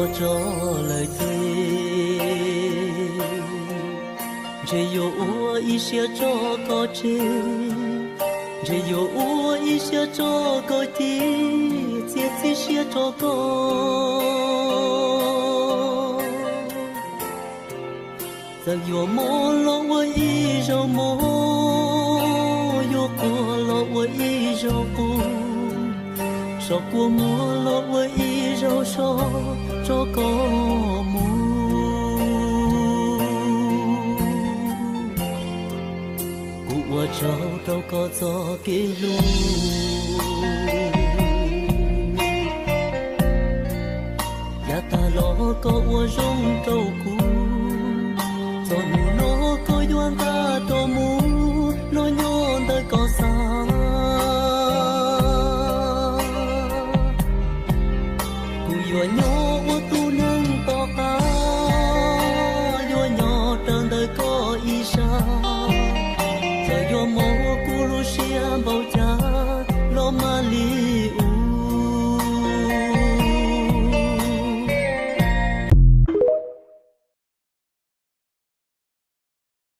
lo cho lời thề chỉ yêu ý sẽ cho có chế chỉ yêu ý sẽ cho có tí sẽ sẽ cho có giờ yêu mô lo với ý rồi mô yêu cô lo với ý rồi cô cho cô mô lo với ý rồi cho có mô của cháu đâu có gió kia luôn nhà ta lo có ua rong đâu cũ rồi nó có doan ta tô mũ nó nhon tới có xa cũ vừa nhỏ ua tu nâng to cá vừa nhỏ trăng tới có ý xa yo mo kulu shia bau cha lo mali